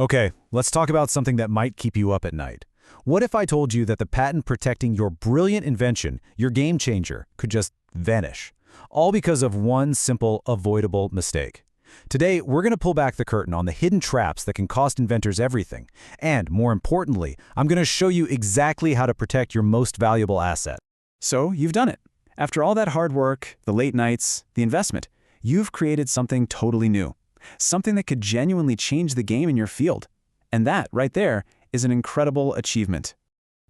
Okay, let's talk about something that might keep you up at night. What if I told you that the patent protecting your brilliant invention, your game changer, could just vanish? All because of one simple, avoidable mistake. Today, we're going to pull back the curtain on the hidden traps that can cost inventors everything. And, more importantly, I'm going to show you exactly how to protect your most valuable asset. So, you've done it. After all that hard work, the late nights, the investment, you've created something totally new. Something that could genuinely change the game in your field. And that, right there, is an incredible achievement.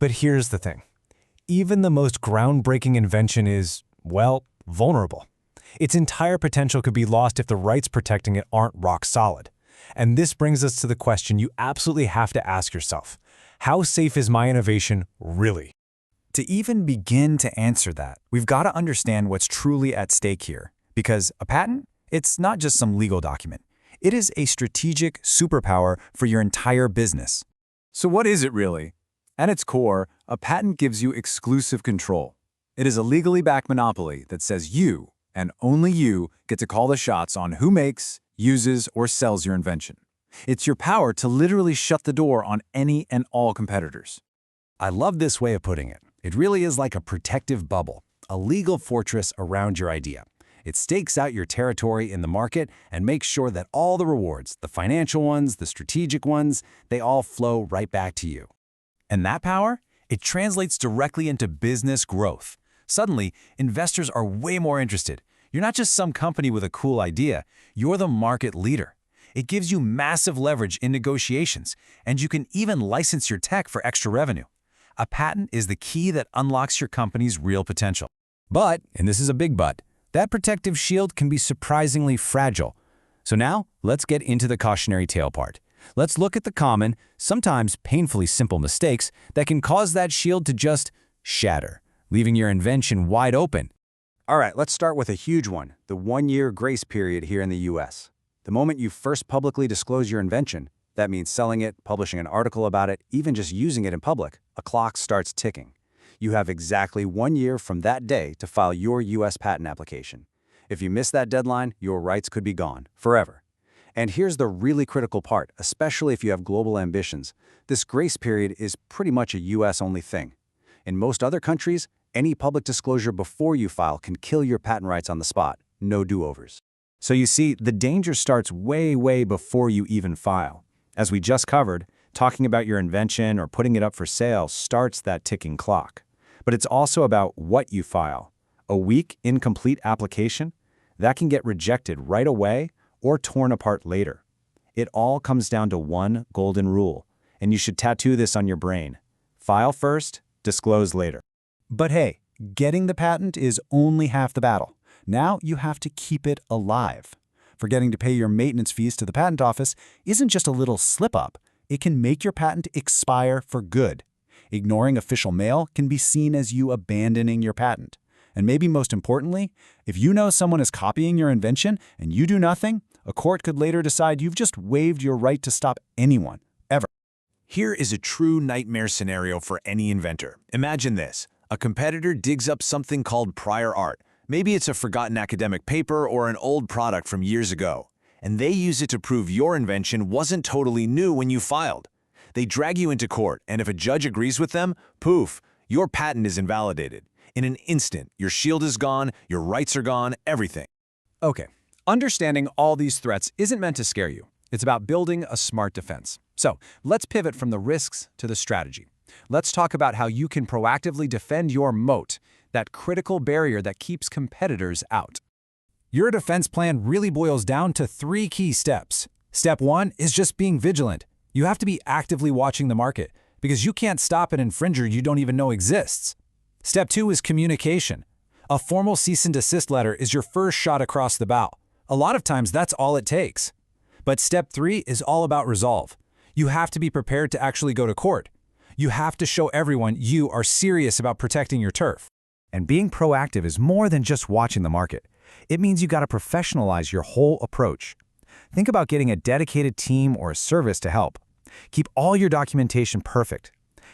But here's the thing. Even the most groundbreaking invention is, well, vulnerable. Its entire potential could be lost if the rights protecting it aren't rock solid. And this brings us to the question you absolutely have to ask yourself. How safe is my innovation really? To even begin to answer that, we've got to understand what's truly at stake here. Because a patent, it's not just some legal document. It is a strategic superpower for your entire business. So what is it really? At its core, a patent gives you exclusive control. It is a legally backed monopoly that says you, and only you, get to call the shots on who makes, uses, or sells your invention. It's your power to literally shut the door on any and all competitors. I love this way of putting it. It really is like a protective bubble, a legal fortress around your idea. It stakes out your territory in the market and makes sure that all the rewards, the financial ones, the strategic ones, they all flow right back to you. And that power? It translates directly into business growth. Suddenly, investors are way more interested. You're not just some company with a cool idea, you're the market leader. It gives you massive leverage in negotiations, and you can even license your tech for extra revenue. A patent is the key that unlocks your company's real potential. But, and this is a big but, that protective shield can be surprisingly fragile. So now, let's get into the cautionary tale part. Let's look at the common, sometimes painfully simple mistakes that can cause that shield to just shatter, leaving your invention wide open. All right, let's start with a huge one, the one-year grace period here in the US. The moment you first publicly disclose your invention, that means selling it, publishing an article about it, even just using it in public, a clock starts ticking. You have exactly 1 year from that day to file your US patent application. If you miss that deadline, your rights could be gone, forever. And here's the really critical part, especially if you have global ambitions. This grace period is pretty much a US-only thing. In most other countries, any public disclosure before you file can kill your patent rights on the spot, no do-overs. So you see, the danger starts way before you even file. As we just covered, talking about your invention or putting it up for sale starts that ticking clock. But it's also about what you file. A weak, incomplete application? That can get rejected right away or torn apart later. It all comes down to one golden rule, and you should tattoo this on your brain. File first, disclose later. But hey, getting the patent is only half the battle. Now you have to keep it alive. Forgetting to pay your maintenance fees to the patent office isn't just a little slip-up. It can make your patent expire for good. Ignoring official mail can be seen as you abandoning your patent. And maybe most importantly, if you know someone is copying your invention and you do nothing, a court could later decide you've just waived your right to stop anyone, ever. Here is a true nightmare scenario for any inventor. Imagine this. A competitor digs up something called prior art. Maybe it's a forgotten academic paper or an old product from years ago. And they use it to prove your invention wasn't totally new when you filed. They drag you into court, and if a judge agrees with them, poof, your patent is invalidated. In an instant, your shield is gone, your rights are gone, everything. Okay, understanding all these threats isn't meant to scare you. It's about building a smart defense. So, let's pivot from the risks to the strategy. Let's talk about how you can proactively defend your moat, that critical barrier that keeps competitors out. Your defense plan really boils down to 3 key steps. Step 1 is just being vigilant. You have to be actively watching the market, because you can't stop an infringer you don't even know exists. Step 2 is communication. A formal cease and desist letter is your first shot across the bow. A lot of times that's all it takes. But step 3 is all about resolve. You have to be prepared to actually go to court. You have to show everyone you are serious about protecting your turf. And being proactive is more than just watching the market. It means you got to professionalize your whole approach. Think about getting a dedicated team or a service to help. Keep all your documentation perfect.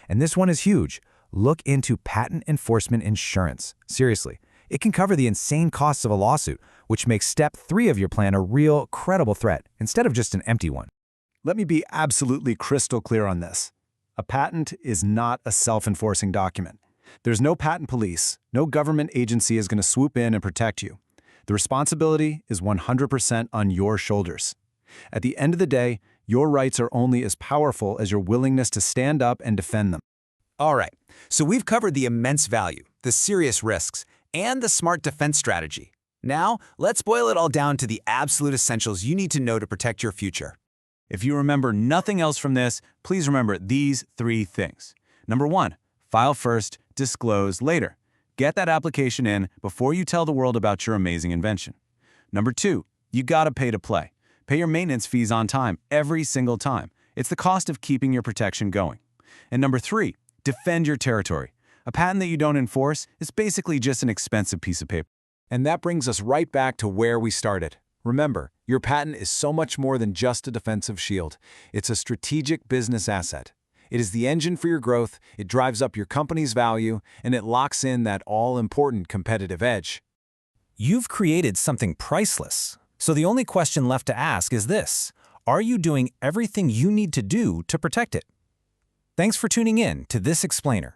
And this one is huge. Look into patent enforcement insurance. Seriously, it can cover the insane costs of a lawsuit, which makes step 3 of your plan a real, credible threat instead of just an empty one. Let me be absolutely crystal clear on this. A patent is not a self-enforcing document. There's no patent police, no government agency is going to swoop in and protect you. The responsibility is 100% on your shoulders. At the end of the day, your rights are only as powerful as your willingness to stand up and defend them. All right, so we've covered the immense value, the serious risks, and the smart defense strategy. Now, let's boil it all down to the absolute essentials you need to know to protect your future. If you remember nothing else from this, please remember these 3 things. Number 1, file first, disclose later. Get that application in before you tell the world about your amazing invention. Number 2, you gotta pay to play. Pay your maintenance fees on time, every single time. It's the cost of keeping your protection going. And number 3, defend your territory. A patent that you don't enforce is basically just an expensive piece of paper. And that brings us right back to where we started. Remember, your patent is so much more than just a defensive shield. It's a strategic business asset. It is the engine for your growth, it drives up your company's value, and it locks in that all-important competitive edge. You've created something priceless. So the only question left to ask is this: are you doing everything you need to do to protect it? Thanks for tuning in to This Explainer.